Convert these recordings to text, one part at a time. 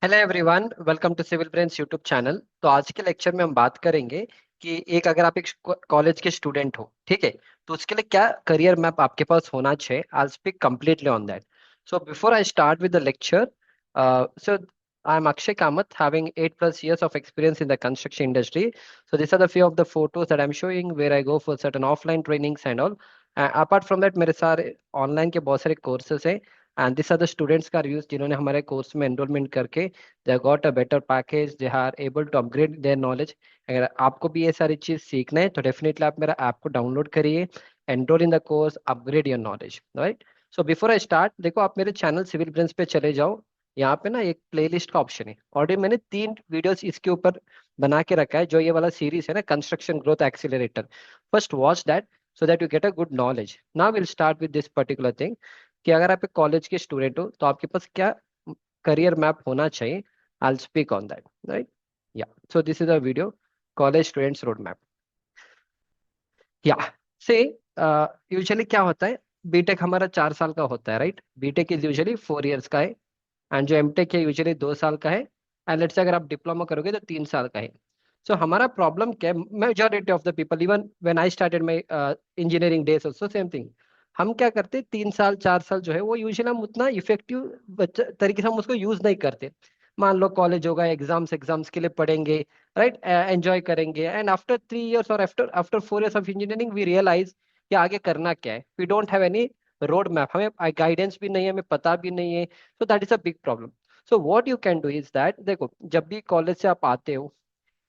Hello everyone, welcome to Civil Brains YouTube channel. तो आज के लेक्चर में हम बात करेंगे कि एक अगर आप एक कॉलेज के स्टूडेंट हो, ठीक है, तो उसके लिए क्या करियर मैप आपके पास होना चाहिए। I speak completely on that. So before I start with the lecture, so I'm Akshay Kamath, having 8+ years of experience in the construction industry. So these are the few of the photos that I'm showing where I go for certain offline trainings and all. Apart from that, मेरे सारे online के बहुत सारे courses हैं। And this are the students का reviews जिन्होंने हमारे course में एनरोलमेंट करके they got a better package, they are able to upgrade their knowledge. अगर आपको भी ये सारी चीज सीखना है तो डेफिनेटली आप मेरा ऐप को डाउनलोड करिए, enrol in the course, upgrade your knowledge, right. So before I start, देखो आप मेरे चैनल सिविल ब्रेंच पे चले जाओ। यहाँ पे ना एक प्लेलिस्ट का ऑप्शन है। ऑलरेडी मैंने 3 वीडियोस इसके ऊपर बना के रखा है, जो ये वाला सीरीज है ना, construction growth accelerator. First watch that so that you get a good knowledge. Now will start with this particular thing कि अगर आप एक कॉलेज के स्टूडेंट हो तो आपके पास क्या करियर मैप होना चाहिए। I'll speak on that, right? Yeah. So this is a video, college students roadmap. Yeah. से यूजुअली क्या होता है, बीटेक हमारा 4 साल का होता है, right. BTech is usually 4 years का है। एंड जो एमटेक है यूजुअली 2 साल का है। एंड लेट्स से अगर आप डिप्लोमा करोगे तो 3 साल का है। सो हमारा प्रॉब्लम क्या है, majority of the people, even when I started my engineering days also same thing. हम क्या करते, 3 साल 4 साल जो है वो यूजुअली हम उतना इफेक्टिव तरीके से हम उसको यूज नहीं करते। मान लो कॉलेज होगा, एग्जाम्स एग्जाम्स के लिए पढ़ेंगे, राइट, एंजॉय करेंगे। एंड आफ्टर 3 इयर्स और after after 4 years of engineering we realise कि आगे करना क्या है। We don't have any road map, हमें गाइडेंस भी नहीं है, हमें पता भी नहीं है। So that is a big problem. So what you can do is that, देखो जब भी कॉलेज से आप आते हो,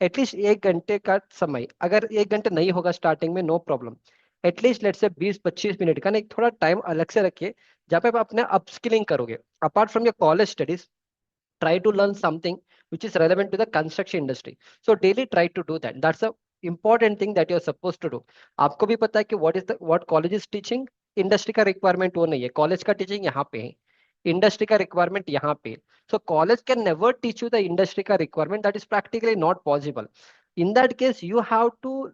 एटलीस्ट 1 घंटे का समय, अगर 1 घंटे नहीं होगा स्टार्टिंग में, नो प्रॉब्लम। एटलीस्ट लेट से 20-25 मिनट का ना एक थोड़ा टाइम अलग से रखिए, जहाँ पे आप अपने अपस्किलिंग करोगे apart from your college studies. Try to learn something which is relevant to the construction industry. So daily try to do that. That's a important thing that you're supposed to do. आपको भी पता है कि what college is teaching, industry का requirement वो नहीं है। College का टीचिंग यहाँ पे है, इंडस्ट्री का रिक्वायरमेंट यहाँ पे है। So college can never teach you the industry का requirement, that is practically not possible. In that case you have to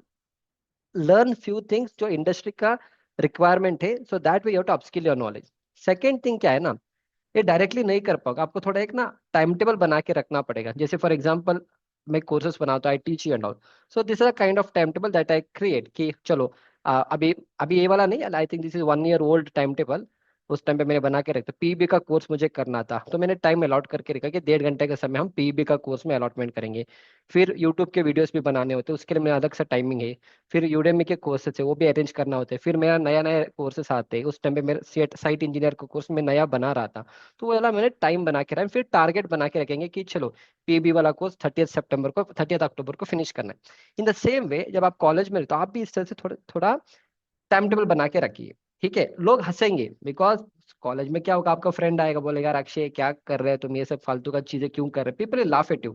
learn few things जो इंडस्ट्री का रिक्वायरमेंट है, so that way you have to upskill your knowledge. Second thing क्या है ना, ये directly नहीं कर पाओगे, आपको थोड़ा एक ना टाइम टेबल बना के रखना पड़ेगा। जैसे फॉर एग्जांपल मैं कोर्सेस बनाता हूँ, I teach you and all. So this is a kind of time table that I create कि चलो अभी अभी ये वाला नहीं, I think this is 1 year old time table. उस टाइम पे मैंने बना के रखा, पीईबी का कोर्स मुझे करना था तो मैंने टाइम अलॉट करके रखा कि 1.5 घंटे का समय हम पीईबी का कोर्स में अलॉटमेंट करेंगे। फिर यूट्यूब के वीडियोस भी बनाने होते हैं, उसके लिए मेरा अलग सा टाइमिंग है। फिर यूडेमी के कोर्सेस है वो भी अरेंज करना होता है। फिर मेरा नया नया कोर्सेस आते हैं, उस टाइम पे मेरा साइट इंजीनियर का कोर्स मैं नया बना रहा था। तो वो वाला मैंने टाइम बना के रखा है। फिर टारगेट बना के रखेंगे कि चलो पीबी वाला कोर्स 30 सितंबर को, 30 अक्टूबर को फिनिश करना है। इन द सेम वे जब आप कॉलेज में तो आप भी इस तरह से थोड़ा थोड़ा टाइम टेबल बना के रखिए। ठीक है, लोग हंसेंगे बिकॉज कॉलेज में क्या होगा, आपका फ्रेंड आएगा बोलेगा यार अक्षय क्या कर रहे हो तुम, ये सब फालतू का चीजें क्यों कर रहे हो। People laugh at you,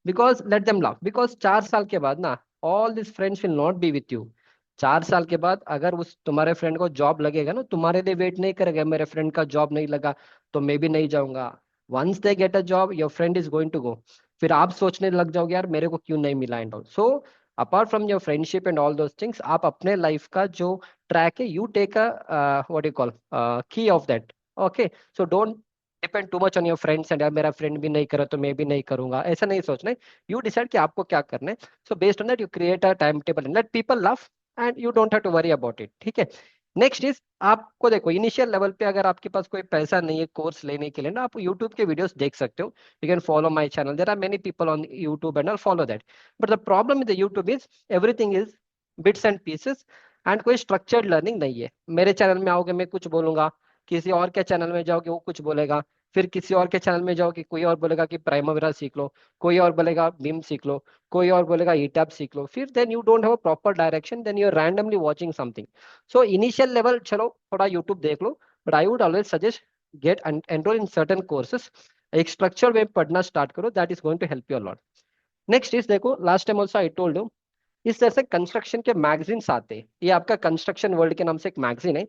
because let them laugh, because 4 साल के बाद ना all this friends will not be with you. 4 साल के बाद अगर उस तुम्हारे फ्रेंड को जॉब लगेगा ना, तुम्हारे लिए वेट नहीं करेगा मेरे फ्रेंड का जॉब नहीं लगा तो मैं भी नहीं जाऊंगा। Once they get a job your friend is going to go. फिर आप सोचने लग जाओगे यार मेरे को क्यों नहीं मिला and all. So apart from your friendship and all those things, आप अपने लाइफ का जो ट्रैक है, you take a what you call key of that. Okay, so don't depend too much on your friends and यार मेरा friend भी नहीं करे तो मैं भी नहीं करूंगा, ऐसा नहीं सोचना है। यू डिसाइड कि आपको क्या करना है। So based on that you create a time table and let people love and you don't have to worry about it. ठीक है। नेक्स्ट इज, आपको देखो इनिशियल लेवल पे अगर आपके पास कोई पैसा नहीं है कोर्स लेने के लिए ना, आप यूट्यूब के वीडियोस देख सकते हो। You can follow my channel, there are many people on YouTube and all, follow that. But the problem with the YouTube is everything is bits and pieces and कोई स्ट्रक्चर्ड लर्निंग नहीं है। मेरे channel में आओगे मैं कुछ बोलूंगा, किसी और के चैनल में जाओगे वो कुछ बोलेगा, फिर किसी और के चैनल में जाओगे कोई और बोलेगा कि प्राइमवेरा सीख लो, कोई और बोलेगा बीम सीख लो, कोई और बोलेगा ईटैप सीख लो। फिर then you don't have a proper direction, then you are randomly watching something. So initial level चलो थोड़ा यूट्यूब देख लो, but I would always suggest get enroll in certain courses. एक स्ट्रक्चर में पढ़ना स्टार्ट करो, that is going to help you a lot. Next is, देखो last time also I told you, इस तरह से कंस्ट्रक्शन के मैगजीन्स आते हैं। ये आपका कंस्ट्रक्शन वर्ल्ड के नाम से एक मैगजीन है।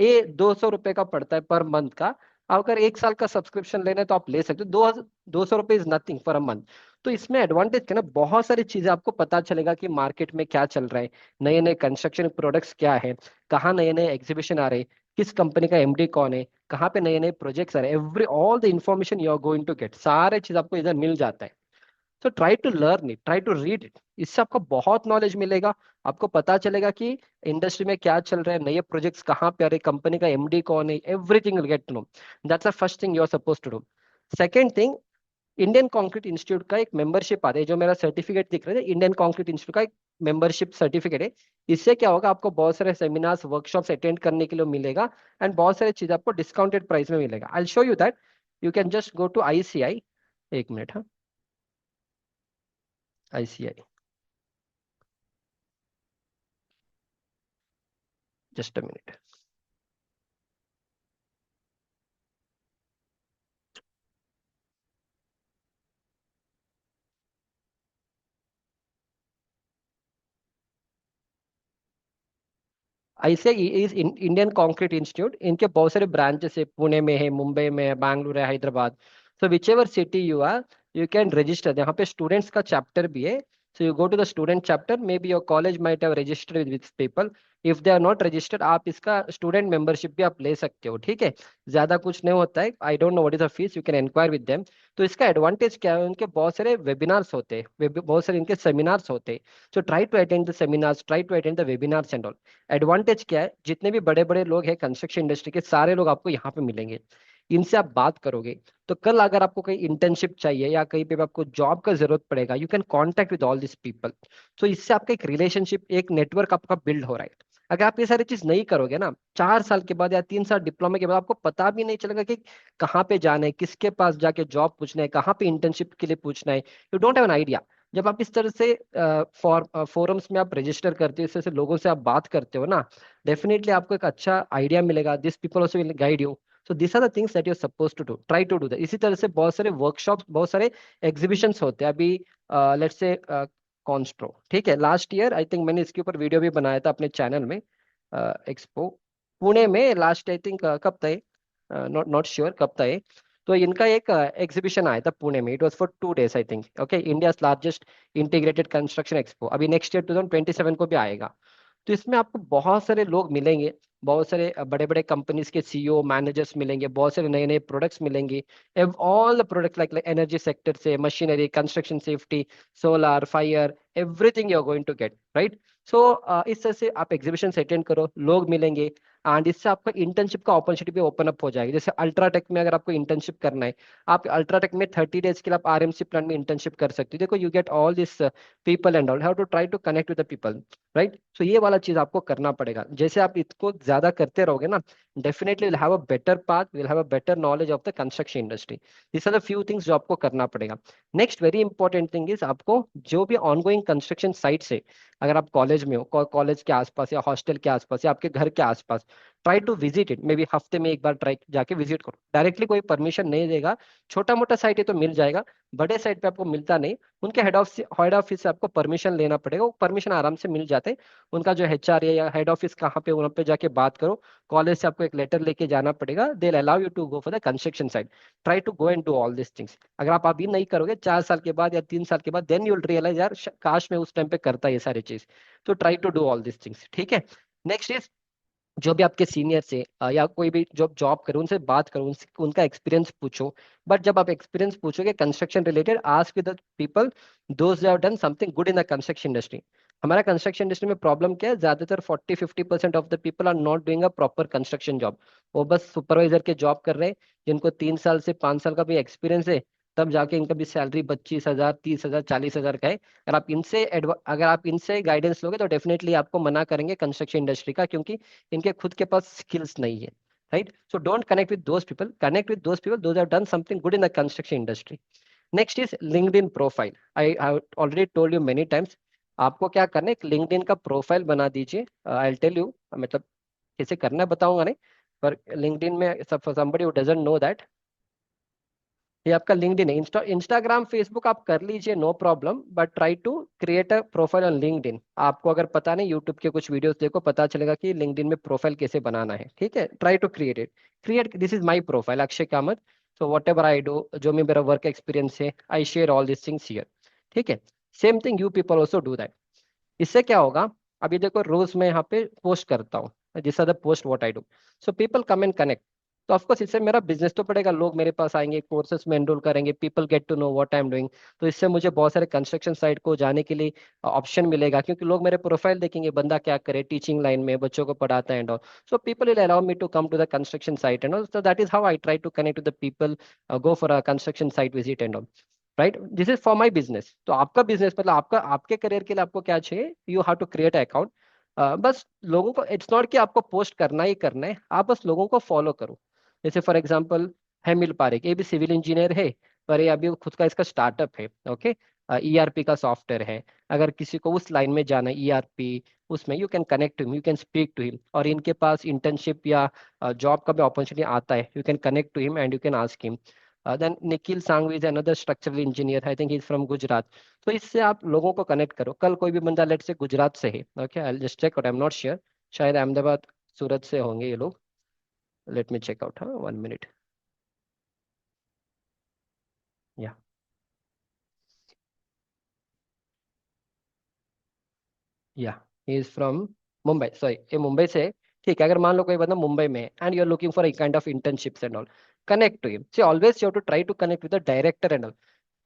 ये 200 रुपये का पड़ता है पर मंथ का। अगर 1 साल का सब्सक्रिप्शन लेना है तो आप ले सकते हो। 200 रुपये is nothing for a month. तो इसमें एडवांटेज क्या ना, बहुत सारी चीजें आपको पता चलेगा कि मार्केट में क्या चल रहा है, नए नए कंस्ट्रक्शन प्रोडक्ट्स क्या है, कहाँ नए नए एग्जीबिशन आ रहे हैं, किस कंपनी का एमडी कौन है, कहाँ पे नए नए प्रोजेक्ट्स आ रहे हैं, every all the information you are going to get, सारे चीज आपको इधर मिल जाता है। तो try to learn it, try to read it, इससे आपको बहुत नॉलेज मिलेगा। आपको पता चलेगा कि इंडस्ट्री में क्या चल रहा है, नए प्रोजेक्ट्स कहाँ पे आ रहे, कंपनी का एमडी कौन है, everything will get to know. That's the first thing you are suppose to do. Second thing, Indian Concrete Institute का एक मेंबरशिप आता है, जो मेरा सर्टिफिकेट दिख रहा है इंडियन कंक्रीट इंस्टीट्यूट का एक मेंबरशिप सर्टिफिकेट है। इससे क्या होगा, आपको बहुत सारे सेमिनार्स वर्कशॉप्स अटेंड करने के लिए मिलेगा, एंड बहुत सारी चीज आपको डिस्काउंटेड प्राइस में मिलेगा। I show you that. You can just go to ICI. एक मिनट, हाँ, आईसीआई, जस्ट अ मिनट। ऐसे इस इंडियन कंक्रीट इंस्टीट्यूट, इनके बहुत सारे ब्रांचेस है, पुणे में है, मुंबई में है, बैंगलोर है, Hyderabad. So whichever city you are, you can register. यहाँ पे स्टूडेंट्स का चैप्टर भी है। So you go to the student chapter, maybe your college might have registered with this people. If they are not registered, आप इसका student membership भी आप ले सकते हो, ठीक है। ज्यादा कुछ नहीं होता है, I don't know what is the fees, you can enquire with them. तो इसका एडवांटेज क्या है, उनके बहुत सारे वेबिनार्स होते हैं, बहुत सारे इनके सेमिनार्स होते हैं। So try to attend the seminars, try to attend the webinars and all. Advantage क्या है, जितने भी बड़े बड़े लोग हैं कंस्ट्रक्शन इंडस्ट्री के, सारे लोग आपको यहाँ पे मिलेंगे। इनसे आप बात करोगे, तो कल अगर आपको कहीं इंटर्नशिप चाहिए या कहीं पे भी आपको जॉब का जरूरत पड़ेगा, you can contact with all this people. तो इससे आपका एक रिलेशनशिप, एक नेटवर्क आपका बिल्ड हो रहा है। अगर आप ये सारी चीज नहीं करोगे ना, 4 साल के बाद या 3 साल डिप्लोमा के बाद आपको पता भी नहीं चलेगा कि कहाँ पे जाना है, किसके पास जाके जॉब पूछना है, कहाँ पे इंटर्नशिप के लिए पूछना है। You don't have an idea. जब आप इस तरह से फोरम्स में आप रजिस्टर करते हो, इस तरह से लोगों से आप बात करते हो ना, डेफिनेटली आपको एक अच्छा आइडिया मिलेगा। This people also will guide you. So this are the things that you suppose to do, try to do that. इसी तरह से बहुत सारे वर्कशॉप्स, बहुत सारे एग्जीबिशंस होते हैं अभी। लेट्स से कॉन्स्ट्रो, ठीक है, लास्ट ईयर आई थिंक मैंने इसके ऊपर वीडियो भी बनाया था अपने चैनल में। एक्सपो पुणे में लास्ट, आई थिंक कब था, नॉट नॉट श्योर कब था ये। तो इनका एक एग्जीबिशन आया था पुणे में, it was for 2 days I think, okay, India's largest integrated construction expo. अभी नेक्स्ट ईयर 2027 को भी आएगा। तो इसमें आपको बहुत सारे लोग मिलेंगे, बहुत सारे बड़े बड़े कंपनीज के सीईओ मैनेजर्स मिलेंगे, बहुत सारे नए नए प्रोडक्ट्स मिलेंगे। All the products like energy sector से machinery, construction safety, solar, fire, everything you are going to get, right. So इस तरह से आप एग्जीबिशन अटेंड करो, लोग मिलेंगे, एंड इससे आपका इंटर्नशिप का अपॉर्चुनिटी भी ओपन अप हो जाएगी। जैसे अल्ट्राटेक में अगर आपको इंटर्नशिप करना है, आप अल्ट्राटेक में 30 days के लिए आप आरएमसी प्लांट में इंटर्नशिप कर सकते हो। देखो, you get all this people and all, have to try to connect with the people, right. So ये वाला चीज आपको करना पड़ेगा। जैसे आप इसको ज्यादा करते रहोगे ना, definitely will have a better path, will have a better knowledge of the construction industry. This are the few things जो आपको करना पड़ेगा। Next very important thing is, आपको जो भी ऑनगोइंग कंस्ट्रक्शन साइट से, अगर आप कॉलेज में हो, कॉलेज के आसपास या हॉस्टल के आसपास या आपके घर के आसपास, try to visit it. Maybe हफ्ते में एक बार ट्राई जाके विजिट करो। डायरेक्टली कोई परमिशन नहीं देगा, छोटा मोटा साइट है तो मिल जाएगा, बड़े साइट पे आपको मिलता नहीं। उनके हेड ऑफिस से आपको परमिशन लेना पड़ेगा, वो परमिशन आराम से मिल जाते हैं। उनका जो एचआर है या हेड ऑफिस कहाँ पे, वहाँ पे जाके बात करो। कॉलेज से आपको एक लेटर लेके जाना पड़ेगा, they allow you to go for the construction site. Try to go and do all this things. अगर आप अभी नहीं करोगे, 4 साल के बाद या 3 साल के बाद, देन यू विल रियलाइज यार, काश मैं उस टाइम पे करता ये सारी चीज। तो try to do all this things, ठीक है। नेक्स्ट इज, जो भी आपके सीनियर से या कोई भी जो जॉब करे, उनसे बात करो, उनसे उनका एक्सपीरियंस पूछो। बट जब आप एक्सपीरियंस पूछोगे construction related, ask with the people those have done something good in the construction industry. हमारा कंस्ट्रक्शन इंडस्ट्री में प्रॉब्लम क्या है, ज्यादातर 40-50% of the people are not doing a proper construction job. वो बस सुपरवाइजर के जॉब कर रहे हैं, जिनको 3 साल से 5 साल का भी एक्सपीरियंस है, तब जाके इनका भी सैलरी 25,000, 30,000, 40,000 का है। अगर आप इनसे गाइडेंस लोगे, तो डेफिनेटली आपको मना करेंगे कंस्ट्रक्शन इंडस्ट्री का, क्योंकि इनके खुद के पास स्किल्स नहीं है, right. So don't connect with those people, connect with those people those have done something good in the construction industry. Next is LinkedIn profile. I have already told you many times. आपको क्या करना है, एक LinkedIn का profile बना दीजिए। I tell you, मतलब कैसे करना है बताऊंगा नहीं, पर लिंक्डइन में somebody who doesn't know that, ये आपका लिंक्डइन है। इंस्टाग्राम फेसबुक आप कर लीजिए, no problem, but try to create a profile on LinkedIn. आपको अगर पता नहीं, यूट्यूब के कुछ वीडियोस देखो, पता चलेगा कि लिंक्डइन में प्रोफाइल कैसे बनाना है, ठीक है। Try to create it. This is my profile, Akshay Kamat. So whatever I do, जो भी मेरा वर्क एक्सपीरियंस है, I share all this things here, ठीक है। Same thing you people also do that. इससे क्या होगा, अभी देखो रोज मैं यहाँ पे पोस्ट करता हूँ, this are the post what I do, so people come and connect. तो ऑफकोर्स इससे मेरा बिजनेस तो पड़ेगा, लोग मेरे पास आएंगे, कोर्सेज में एनरोल करेंगे, people get to know what I am doing. तो इससे मुझे बहुत सारे कंस्ट्रक्शन साइट को जाने के लिए ऑप्शन मिलेगा, क्योंकि लोग मेरे प्रोफाइल देखेंगे, बंदा क्या करे, टीचिंग लाइन में बच्चों को पढ़ाता है and all. So people will allow me to come to the construction site and all. So that is how I try to connect with the people, go for a construction site visit and all. Right, this is for my business. तो आपका business मतलब आपका, आपके career के लिए आपको क्या चाहिए, you have to create account. बस लोगों को, इट्स नॉट कि आपको पोस्ट करना ही करना है, आप बस लोगों को फॉलो करो। जैसे फॉर एग्जांपल हेमिल पारेख, ये भी सिविल इंजीनियर है, पर ये अभी खुद का इसका स्टार्टअप है, ओके। ईआरपी का सॉफ्टवेयर है। अगर किसी को उस लाइन में जाना है ईआरपी, उसमें you can connect to him, you can speak to him, और इनके पास इंटर्नशिप या जॉब का भी अपॉर्चुनिटी आता है, you can connect to him and you can ask him. Then Nikhil Sanghvi is another structural engineer, I think he is from Gujarat. तो इससे आप लोगों को कनेक्ट करो। कल कोई भी बंदा लेट से गुजरात से है, okay, I just check out, I am not sure, शायद अहमदाबाद सूरत से होंगे ये लोग। लेट मी चेक आउट, हाँ, 1 मिनट। या या ही इज फ्रॉम मुंबई, सॉरी, ये मुंबई से है। ठीक है, अगर मान लो कोई बंदा मुंबई में है and you are looking for a kind of internships and all, connect to him. See always you have to try to connect with the director and all.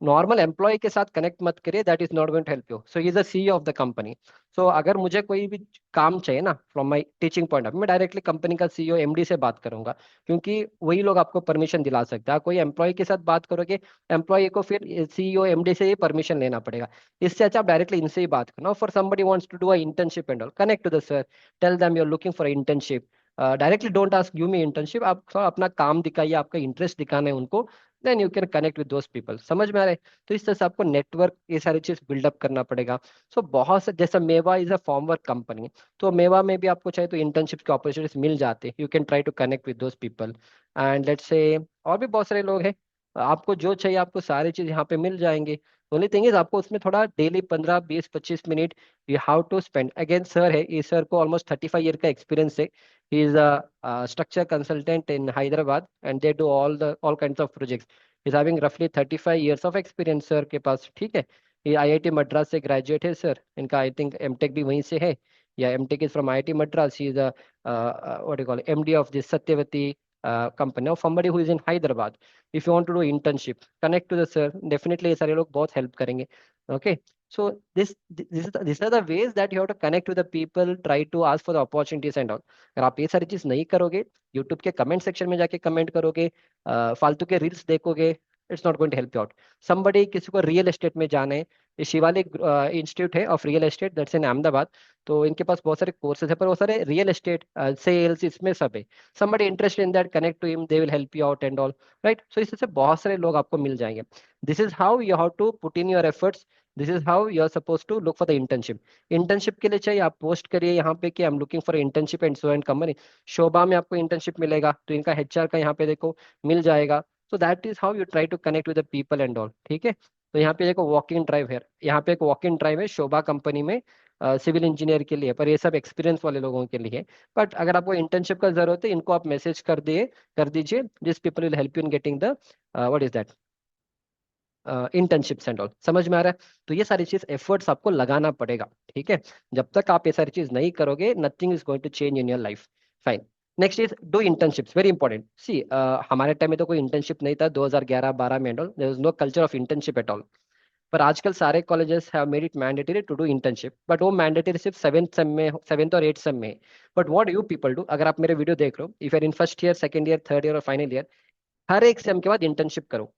Normal employ के साथ कनेक्ट मत करिए, that is not going to help you. So he is the CEO of the company. So अगर मुझे कोई भी काम चाहिए ना, from my teaching point of, मैं डायरेक्टली कंपनी का सीईओ एमडी से बात करूंगा, क्योंकि वही लोग आपको परमिशन दिला सकते हैं। कोई एम्प्लॉय के साथ बात करोगे, एम्प्लॉय को फिर सीईओ एमडी से ही परमिशन लेना पड़ेगा। इससे अच्छा आप डायरेक्टली इनसे ही बात करना। For somebody wants to do a internship and all, connect to the sir, tell them you are looking for internship. Directly don't ask give me internship, आप थोड़ा अपना काम दिखाइए, आपका इंटरेस्ट दिखाना है उनको, then you can connect with those people. समझ में आ रहा है? तो इस तरह से आपको नेटवर्क, ये सारी चीज बिल्डअप करना पड़ेगा। सो बहुत से, जैसा मेवा is a form work company, तो मेवा में भी आपको चाहिए तो इंटर्नशिप के अपॉर्चुनिटीज मिल जाते हैं, you can try to connect with those people. And let's say और भी बहुत सारे लोग हैं, आपको जो चाहिए आपको सारी चीज यहाँ पे मिल जाएंगे। ओनली थिंग इज आपको उसमें थोड़ा daily 15 20 25 minute you have to spend. Again sir है, इस सर को ऑलमोस्ट 35 ईयर का एक्सपीरियंस है। He is a structure consultant in Hyderabad and they do all kinds of projects. Is having रफली 35 ईयर्स ऑफ एक्सपीरियंस सर के पास, ठीक है। ये आईआईटी मद्रास से ग्रेजुएट है सर, इनका आई थिंक एमटेक भी वहीं से है, या MTech is from IIT Madras. He is what you call MD of this Satyavati company, or somebody who is in Hyderabad. If you want to do internship, connect to the sir, definitely ये सारे लोग बहुत help करेंगे, okay। So these are the ways that you have to connect with the people, try to ask for the opportunities and all। अगर आप ये सारी चीज नहीं करोगे, यूट्यूब के कमेंट सेक्शन में जाके कमेंट करोगे, फालतू के रील्स देखोगे, it's not going to help you out. Somebody, किसी को रियल एस्टेट में जाना है, ये शिवालिक इंस्टीट्यूट है of real estate, that's in Ahmedabad. तो इनके पास बहुत सारे कोर्सेज है, पर वो सारे रियल एस्टेट, सेल्स, इसमें सब है। somebody interested in that, connect to him, they will help you out and all, right? So इससे बहुत सारे लोग आपको मिल जाएंगे। this is how you have to put in your efforts, this is how you are supposed to look for the internship। internship के लिए चाहिए आप पोस्ट करिए यहाँ पे कि I am looking for internship and so and company. Shobha में आपको इंटर्नशिप मिलेगा, तो इनका एचआर का यहाँ पे देखो मिल जाएगा। So that is how you try to connect with the people and all, ठीक है। तो यहाँ पे देखो वॉक इन ड्राइव है, यहाँ पे एक वॉक इन ड्राइव है शोभा कंपनी में, सिविल इंजीनियर के लिए, पर ये सब एक्सपीरियंस वाले लोगों के लिए। बट अगर आपको इंटर्नशिप का जरूरत है, इनको आप मैसेज कर दीजिए, this people will help you in getting the what is that internships and all. समझ में आ रहा है? तो ये सारी चीज एफर्ट्स आपको लगाना पड़ेगा, ठीक है। जब तक आप ये सारी चीज नहीं करोगे, nothing is going to change in your life. Fine. Next is do internships, very important. See हमारे टाइम में तो कोई इंटर्नशिप नहीं था, 2011 12 में and all, there was no culture of internship at all. पर आजकल सारे colleges have made it mandatory to do internship, but वो मैंडेटरी सिर्फ सेवेंथ सेम में, सेवेंथ और एट सेम में। But what you people do, अगर आप मेरे वीडियो देख रहे हो, if you're in first year, second year, third year और फाइनल ईयर, हर एक सेम के बाद इंटर्नशिप करो।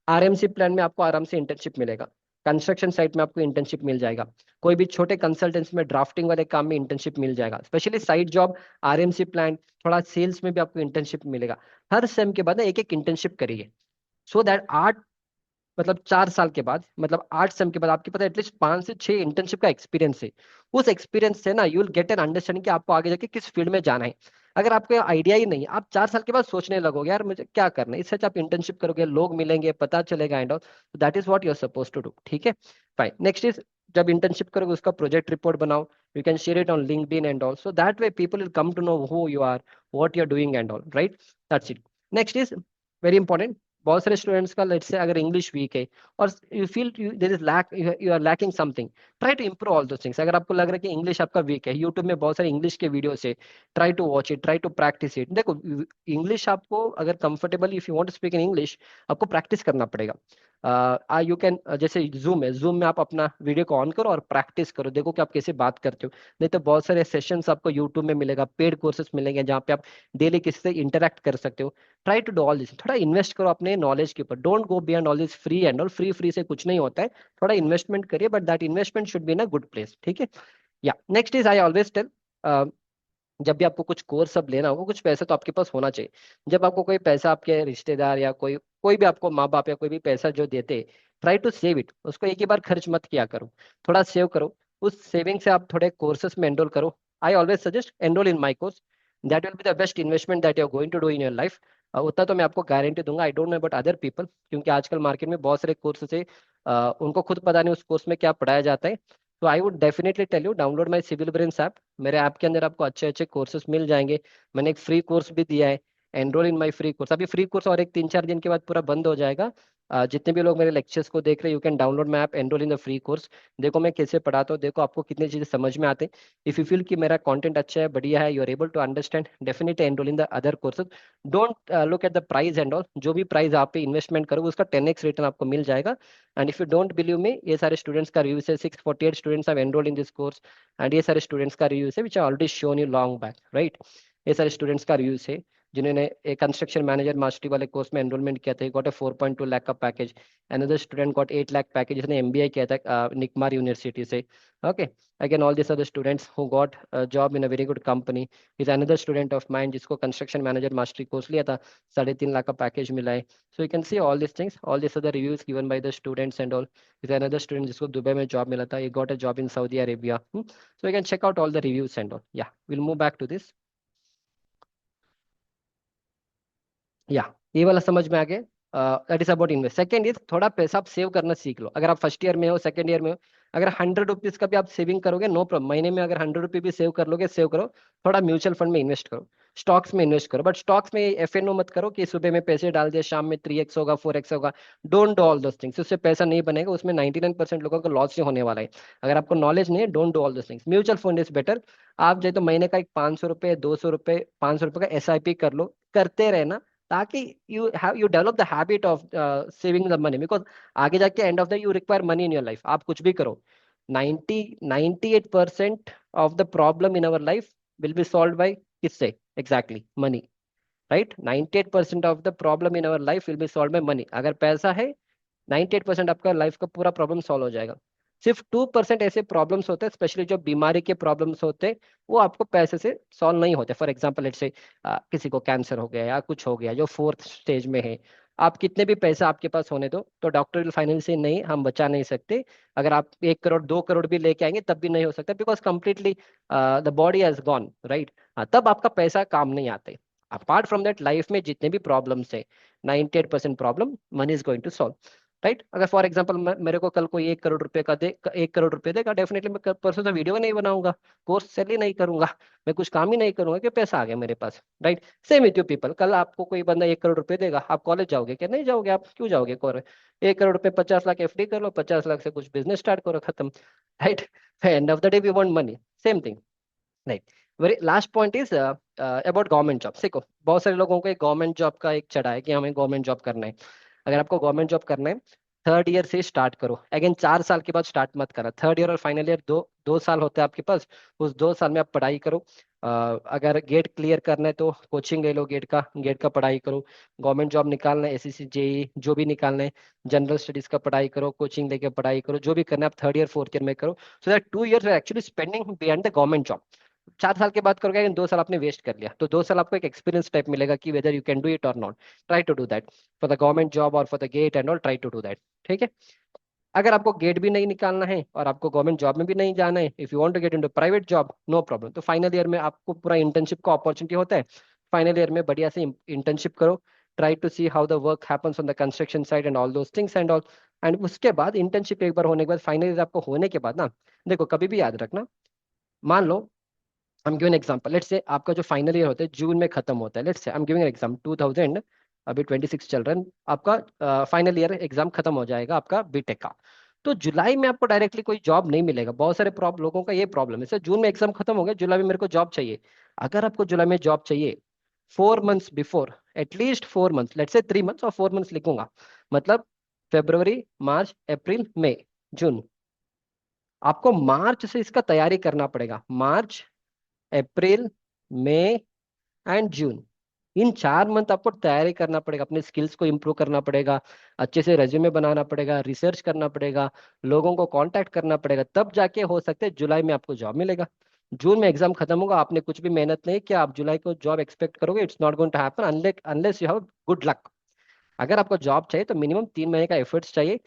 आरएमसी प्लान में आपको आराम से इंटर्नशिप मिलेगा, कंस्ट्रक्शन साइट में आपको इंटर्नशिप मिल जाएगा, कोई भी छोटे कंसल्टेंसी में ड्राफ्टिंग वाले काम में इंटर्नशिप मिल जाएगा, specially site job, RMC plan, थोड़ा सेल्स में भी आपको इंटर्नशिप मिलेगा। हर सेम के बाद ना एक एक इंटर्नशिप करिए, सो दैट 8, मतलब 4 साल के बाद, मतलब 8 सेम के बाद आपके पास एटलीस्ट 5 से 6 इंटर्नशिप का एक्सपीरियंस है। उस एक्सपीरियंस से ना you will get an understanding कि आपको आगे जाके किस फील्ड में जाना है। अगर आपको आइडिया ही नहीं, आप 4 साल के बाद सोचने लगोगे यार मुझे क्या करना है, इससे अच्छा आप इंटर्नशिप करोगे, लोग मिलेंगे, पता चलेगा and all. That is what you are suppose to do, ठीक है। फाइन। नेक्स्ट इज, जब इंटर्नशिप करोगे उसका प्रोजेक्ट रिपोर्ट बनाओ, you can share it on LinkedIn and all, so that way people will come to know who you are, what you are doing and all, right. That's it. Next is very important, बहुत सारे students का let's say अगर English weak है और you feel there is lack, you are lacking something, try to improve all those things. अगर आपको लग रहा है कि इंग्लिश आपका वीक है, यूट्यूब में बहुत सारे इंग्लिश के वीडियोस है, try to watch it, try to practise it. देखो इंग्लिश आपको अगर comfortable, if you want to speak in English, आपको प्रैक्टिस करना पड़ेगा। यू कैन, जैसे जूम है, जूम में आप अपना वीडियो को ऑन करो और प्रैक्टिस करो, देखो कि आप कैसे बात करते हो। नहीं तो बहुत सारे सेशंस आपको यूट्यूब में मिलेगा, पेड कोर्सेज मिलेंगे जहाँ पे आप डेली किसी से इंटरेक्ट कर सकते हो। Try to do all this, थोड़ा इन्वेस्ट करो अपने नॉलेज के ऊपर, don't go beyond all this free and all. Free free से कुछ नहीं होता है, थोड़ा इन्वेस्टमेंट करिए, but that investment should be in a good place, ठीक है। या next is, I always tell, जब भी आपको कुछ कोर्स सब लेना होगा, कुछ पैसा तो आपके पास होना चाहिए। जब आपको कोई पैसा आपके रिश्तेदार या कोई कोई भी आपको माँ बाप या कोई भी पैसा जो देते, ट्राई टू सेव इट, उसको एक ही बार खर्च मत किया करो, थोड़ा सेव करो। उस सेविंग से आप थोड़े कोर्सेज में एनरोल करो। I always suggest enrol in my course, that will be the best investment that you are going to do in your life. उतना तो मैं आपको गारंटी दूंगा। I don't know about other people, क्योंकि आजकल market में बहुत सारे कोर्सेज है, उनको खुद पता नहीं उस कोर्स में क्या पढ़ाया जाता है। तो I would definitely tell you, download my Civil Brains app. मेरे ऐप के अंदर आपको अच्छे अच्छे कोर्सेज मिल जाएंगे। मैंने एक फ्री कोर्स भी दिया है, enrol in my free course. अभी फ्री कोर्स और एक 3-4 दिन के बाद पूरा बंद हो जाएगा। जितने भी लोग मेरे लेक्चर्स को देख रहे हैं, you can download my app, enrol in the free course. देखो मैं कैसे पढ़ाता हूँ, देखो आपको कितनी चीजें समझ में आते हैं। इफ यू फील कि मेरा कंटेंट अच्छा है, बढ़िया है, you are able to understand, definitely enrol in the other courses. Don't look at the price and all, जो भी प्राइस आप पे इन्वेस्टमेंट करोगे उसका 10x रिटर्न आपको मिल जाएगा। And if you don't believe me, ये सारे स्टूडेंट्स का रिव्यू है, 648 students have enrolled in this course. And ये सारे स्टूडेंट्स का रिव्यूज है which I already shown you long back, right. ये सारे स्टूडेंट्स का रिव्यूज है जिन्होंने एक कंस्ट्रक्शन मैनेजर मास्टरी वाले कोर्स में एनरोलमेंट किया था, गॉट ए 4.2 लाख का package. Another student got 8 lakh package, जिसने एमबीए किया था निकमार यूनिवर्सिटी से। Okay, again all this other students who got job in a very good company. Is another student of mind जिसको कंस्ट्रक्शन मैनेजर मास्टरी कोर्स लिया था, 3.5 लाख का package मिला है। So you can see all this things, all this other reviews given by the students and all. Is another student जिसको Dubai में job मिला था, he got a job in Saudi Arabia. So you can check out all the reviews and all. Yeah, we'll move back to this. या ये वाला समझ में आ गया। That is about invest. Second is, थोड़ा पैसा आप सेव करना सीख लो। अगर आप फर्स्ट ईयर में हो, सेकंड ईयर में हो, अगर 100 रुपीज का भी आप सेविंग करोगे, नो प्रॉब्लम, महीने में अगर 100 रुपये भी सेव कर लोगे, सेव करो। थोड़ा म्यूचुअल फंड में इन्वेस्ट करो, स्टॉक्स में इन्वेस्ट करो, बट स्टॉक्स में एफएनओ मत करो कि सुबह में पैसे डाल दिया, शाम में 3x होगा, 4x होगा। Don't do all those things, उससे पैसा नहीं बनेगा, उसमें 99% लोगों को लॉस ही होने वाला है। अगर आपको नॉलेज नहीं है, don't do all those things. Mutual fund is better. आप चाहे तो महीने का एक 500 रुपये, 200 रुपये, 500 रुपये का एसआईपी कर लो, करते रहना, ताकि you develop the habit of saving the money, because आगे जाके end of the you require money in your life. आप कुछ भी करो, 98% of the problem in our life will be solve by किससे? Exactly money, right. 98% of the problem in our life will be solve by money. अगर पैसा है, 98% आपका life का पूरा प्रॉब्लम सॉल्व हो जाएगा। सिर्फ 2% ऐसे प्रॉब्लम्स होते हैं, स्पेशली जो बीमारी के प्रॉब्लम्स होते हैं, वो आपको पैसे से सॉल्व नहीं होते। फॉर एग्जाम्पल लेट्स से किसी को कैंसर हो गया या कुछ हो गया जो 4th स्टेज में है, आप कितने भी पैसा आपके पास होने दो, तो डॉक्टर विल फाइनली से नहीं, हम बचा नहीं सकते। अगर आप 1 करोड़ 2 करोड़ भी लेके आएंगे तब भी नहीं हो सकता, because completely the body has gone, right. तब आपका पैसा काम नहीं आते। अपार्ट फ्रॉम दैट, लाइफ में जितने भी प्रॉब्लम्स है, 98% problem money is going to solve, right. अगर फॉर एग्जाम्पल मेरे को कल कोई 1 करोड़ रुपए का दे, 1 करोड़ रुपए देगा, डेफिनेटली मैं परसों से वीडियो नहीं बनाऊंगा, कोर्स सेल ही नहीं करूंगा, मैं कुछ काम ही नहीं करूंगा, कि पैसा आ गया मेरे पास, right. Same with you people, कल आपको कोई बंदा 1 करोड़ रुपए देगा, आप कॉलेज जाओगे क्या? नहीं जाओगे। आप क्यों जाओगे? 1 करोड़ रुपए, 50 लाख एफडी कर लो, 50 लाख से कुछ बिजनेस स्टार्ट करो, खत्म, right. End of the day we want money, same thing, right. Very last point is about government job. देखो बहुत सारे लोगों को एक गवर्नमेंट जॉब का एक चढ़ा है कि हमें गवर्नमेंट जॉब करना है। अगर आपको गवर्नमेंट जॉब करना है, 3rd ईयर से स्टार्ट करो। अगेन 4 साल के बाद स्टार्ट मत करा, 3rd ईयर और फाइनल ईयर दो दो साल होते हैं आपके पास। उस 2 साल में आप पढ़ाई करो। अगर गेट क्लियर करना है तो कोचिंग ले लो, गेट का पढ़ाई करो। गवर्नमेंट जॉब निकालना है, एसएससी जेई जो भी निकालना है, जनरल स्टडीज का पढ़ाई करो, कोचिंग लेके पढ़ाई करो, जो भी करना है आप 3rd ईयर 4th ईयर में करो। So that 2 years are actually spending behind the government job. 4 साल के बाद करोगे, लेकिन 2 साल आपने वेस्ट कर लिया, तो 2 साल आपको एक एक्सपीरियंस टाइप मिलेगा कि whether you can do it और not. Try to do that for the government job और for the GATE and all, try to do that, ठीक है। अगर आपको गेट भी नहीं निकालना है और आपको गवर्नमेंट जॉब में भी नहीं जाना है, if you want to get into private job, no problem, तो फाइनल ईयर में आपको पूरा इंटर्नशिप का अपॉर्चुनिटी होता है। फाइनल ईयर में बढ़िया से इंटर्नशिप करो, try to see how the work happens on the construction side and all those things and all. And उसके बाद इंटर्नशिप एक बार होने के बाद, फाइनल ईयर आपको होने के बाद ना, देखो कभी भी याद रखना, मान लो I am giving example, let's say आपका जो फाइनल ईयर होता है जून में खत्म होता है, let's say I am giving example 2000 अभी 26 चल रहा है आपका, फाइनल ईयर एग्जाम खत्म हो जाएगा आपका बीटेक का। तो जुलाई में आपको डायरेक्टली कोई जॉब नहीं मिलेगा, बहुत सारे लोगों का ये प्रॉब्लम है सर, जून में एग्जाम खत्म हो गया, जुलाई में मेरे को जॉब चाहिए। अगर आपको जुलाई में जॉब चाहिए, 4 months before, at least 4 months, let's say 3 months और 4 मंथ्स लिखूंगा, मतलब फेब्रुवरी, मार्च, अप्रैल, मई, जून, आपको मार्च से इसका तैयारी करना पड़ेगा। मार्च, अप्रैल, मई एंड जून, इन 4 मंथ आपको तैयारी करना पड़ेगा, अपने स्किल्स को इम्प्रूव करना पड़ेगा, अच्छे से रेज्यूमे बनाना पड़ेगा, रिसर्च करना पड़ेगा, लोगों को कांटेक्ट करना पड़ेगा, तब जाके हो सकता है जुलाई में आपको जॉब मिलेगा। जून में एग्जाम खत्म होगा, आपने कुछ भी मेहनत नहीं किया, आप जुलाई को जॉब एक्सपेक्ट करोगे, it's not going to happen unless you have good luck. अगर आपको जॉब चाहिए तो मिनिमम 3 महीने का एफर्ट्स चाहिए।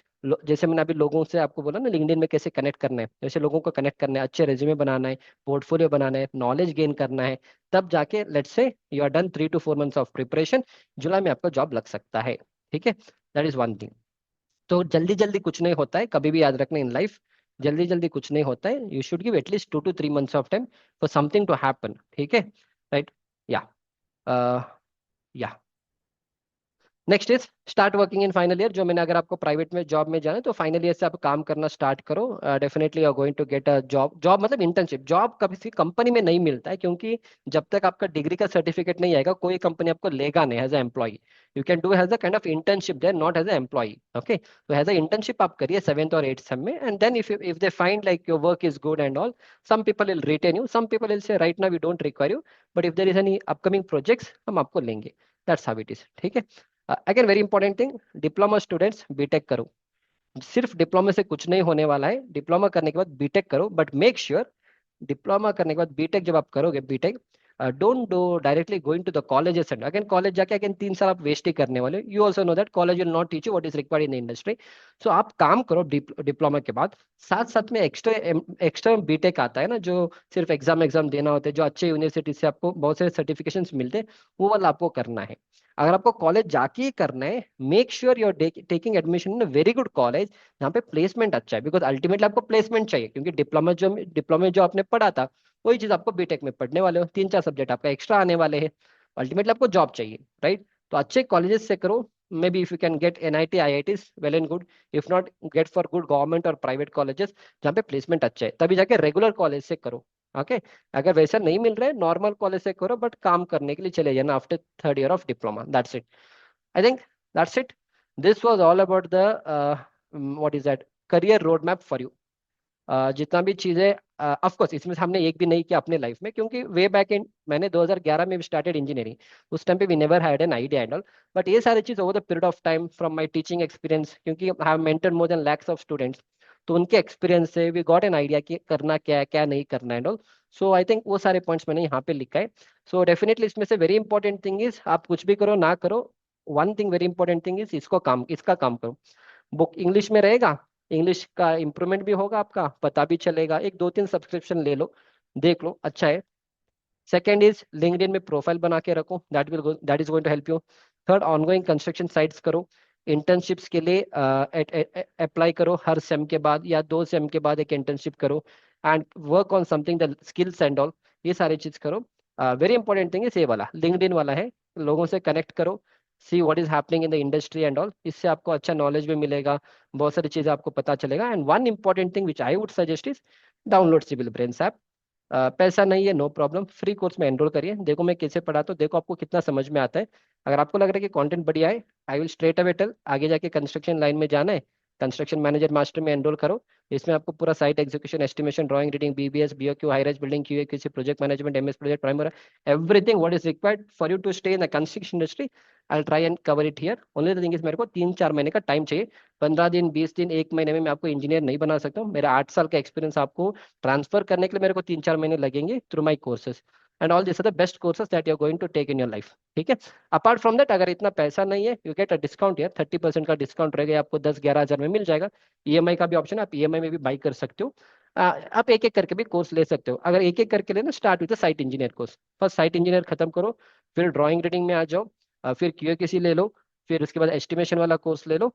जैसे मैंने अभी लोगों से आपको बोला ना, लिंक्डइन में कैसे कनेक्ट करना है, जैसे लोगों को कनेक्ट करना है, अच्छे रेज्यूमे बनाना है, पोर्टफोलियो बनाना है, नॉलेज गेन करना है, तब जाके let's say you are done 3 to 4 months of preparation, जुलाई में आपका जॉब लग सकता है। ठीक है, दैट इज वन थिंग। तो जल्दी जल्दी कुछ नहीं होता है, कभी भी याद रखना इन लाइफ, जल्दी जल्दी कुछ नहीं होता है, you should give at least 2 to 3 months of time for something to happen. ठीक है, राइट, या या next is start working in final year. जो मैंने, अगर आपको प्राइवेट में जॉब में जाना है तो फाइनल ईयर से आप काम करना स्टार्ट करो, definitely you are going to get a job. Job मतलब इंटर्नशिप, जॉब कभी कंपनी में नहीं मिलता है, क्योंकि जब तक आपका डिग्री का सर्टिफिकेट नहीं आएगा कोई कंपनी आपको लेगा नहीं as a employ. You can do as a kind of internship there, not as a employ. Okay, तो एज अ इंटर्नशिप आप करिए 7th और 8th सेम में, and then if they find like your work is good and all, some people will retain you, some people will say right now we don't require you, but if there is any upcoming projects हम आपको लेंगे। that's how it is। ठीक है, again very important thing, diploma students BTech करो, सिर्फ diploma से कुछ नहीं होने वाला है, डिप्लोमा करने के बाद बीटेक करो, बट मेक श्योर डिप्लोमा करने के बाद बीटेक जब आप करोगे, BTech don't do directly going to the colleges, and again college जाके अगेन 3 साल आप वेस्ट ही करने वाले। You also know that college will not teach you what is required in the industry. So आप काम करो डिप्लोमा के बाद, साथ साथ में एक्स्ट्रा एक्स्ट्रा बीटेक आता है ना, जो सिर्फ एग्जाम एग्जाम देना होता है, जो अच्छे यूनिवर्सिटी से आपको बहुत सारे सर्टिफिकेशन मिलते हैं, वो वाला आपको करना है। अगर आपको कॉलेज जाके ही करना है, make sure you are taking admission in very good college जहाँ पे प्लेसमेंट अच्छा है, बिकॉज अल्टीमेटली आपको प्लेसमेंट चाहिए, क्योंकि डिप्लोमा जो आपने पढ़ा था वही चीज आपको बीटेक में पढ़ने वाले हो, 3 4 सब्जेक्ट आपका एक्स्ट्रा आने वाले हैं, अल्टीमेटली आपको जॉब चाहिए, राइट। तो अच्छे कॉलेजेस से करो, may be if you can get NIT IITs well and good, if not get for good government और प्राइवेट कॉलेजेस जहाँ पे प्लेसमेंट अच्छा है, तभी जाके रेगुलर कॉलेज से करो। ओके, अगर वैसा नहीं मिल रहा है नॉर्मल कॉलेज से करो, बट काम करने के लिए चले जाना after 3rd year of diploma, that's it. I think that's it. This was all about the what is that career roadmap for you. जितना भी चीजें, ऑफ कोर्स इसमें से हमने एक भी नहीं किया अपने लाइफ में, क्योंकि वे बैक इन मैंने 2011 में स्टार्टेड इंजीनियरिंग, उस टाइम पे we never had an idea and all. But ये सारी चीज over the period of time from my teaching experience, क्योंकि I have mentored more than lakhs of students, तो उनके एक्सपीरियंस से वी गॉट एन आइडिया कि करना क्या है क्या नहीं करना and all. So I think वो सारे पॉइंट्स मैंने यहाँ पे लिखा है। सो डेफिनेटली इसमें से वेरी इंपॉर्टेंट थिंग इज, आप कुछ भी करो ना करो, one thing very important thing is, इसका काम करो। बुक इंग्लिश में रहेगा, इंग्लिश का इम्प्रूवमेंट भी होगा, आपका पता भी चलेगा, एक 2 3 सब्सक्रिप्शन ले लो, देख लो, अच्छा है। सेकेंड इज लिंक्डइन में प्रोफाइल बना के रखो, that is going to help you. Third, ongoing construction sites करो, इंटर्नशिप्स के लिए अप्लाई करो, हर सेम के बाद या 2 सेम के बाद एक इंटर्नशिप करो, and work on something the skills and all, ये सारी चीज करो। वेरी इंपॉर्टेंट थिंग इज ये वाला, लिंक्डइन वाला है, लोगों से कनेक्ट करो, see what is happening in the industry and all, इससे आपको अच्छा नॉलेज भी मिलेगा, बहुत सारी चीजें आपको पता चलेगा। And one important thing which I would suggest is download Civil Brains app. पैसा नहीं है, नो प्रॉब्लम, फ्री कोर्स में एनरोल करिए, देखो मैं कैसे पढ़ाता हूँ, देखो आपको कितना समझ में आता है। अगर आपको लग रहा है कि कंटेंट बढ़िया है, I will straight away tell आगे जाके कंस्ट्रक्शन लाइन में जाना है, कंस्ट्रक्शन मैनेजर मास्टर में एनरोल करो। इसमें आपको पूरा site execution, estimation, drawing, reading, BBS, BOQ, high rise building, QA, किसी project management, MS project primer, everything what is required for you to stay in the construction industry, I try and cover it here. Only the thing is मेरे को 3 4 महीने का time चाहिए, 15 दिन 20 दिन 1 महीने में मैं आपको इंजीनियर नहीं बना सकता हूँ। मेरा 8 साल का एक्सपीरियंस आपको ट्रांसफर करने के लिए मेरे को 3 4 महीने लगेंगे through my courses, and all this are the best courses that you are going to take in your life. ठीक है, अपार्ट फ्रॉम दैट, अगर इतना पैसा नहीं है, यू गेट अ डिस्काउंट यार, 30% का डिस्काउंट रहेगा, आपको 10 11 हज़ार में मिल जाएगा। ईएमआई का भी ऑप्शन है, आप ईएमआई में भी बाई कर सकते हो। आप एक एक करके भी कोर्स ले सकते हो, अगर एक एक करके लेना, start with site engineer course, first sight engineer खत्म करो, फिर ड्राइंग रीडिंग में आ जाओ, फिर क्यूए किसी ले लो, फिर उसके बाद एस्टिमेशन वाला कोर्स ले लो,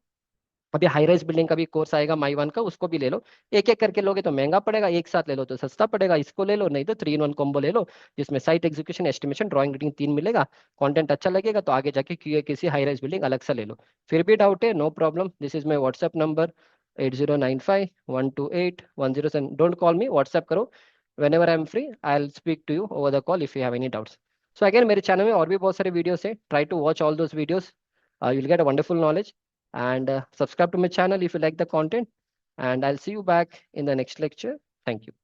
अभी हाई राइज बिल्डिंग का भी कोर्स आएगा माई वन का, उसको भी ले लो। एक एक करके लोगे तो महंगा पड़ेगा, एक साथ ले लो तो सस्ता पड़ेगा, इसको ले लो, नहीं तो 3 in 1 कॉम्बो ले लो, जिसमें site execution, estimation, drawing, reading 3 मिलेगा। कंटेंट अच्छा लगेगा तो आगे जाके किसी हाई राइज बिल्डिंग अलग से ले लो। फिर भी डाउट है, no problem, this is my WhatsApp number 8095 128 10 7। Don't call me, WhatsApp करो। whenever I am free I will speak to you over the call if you have any doubts. So again मेरे channel में और भी बहुत सारे videos है, try to watch all those videos, you will get a wonderful knowledge, and subscribe to my channel if you like the content, and I'll see you back in the next lecture. Thank you.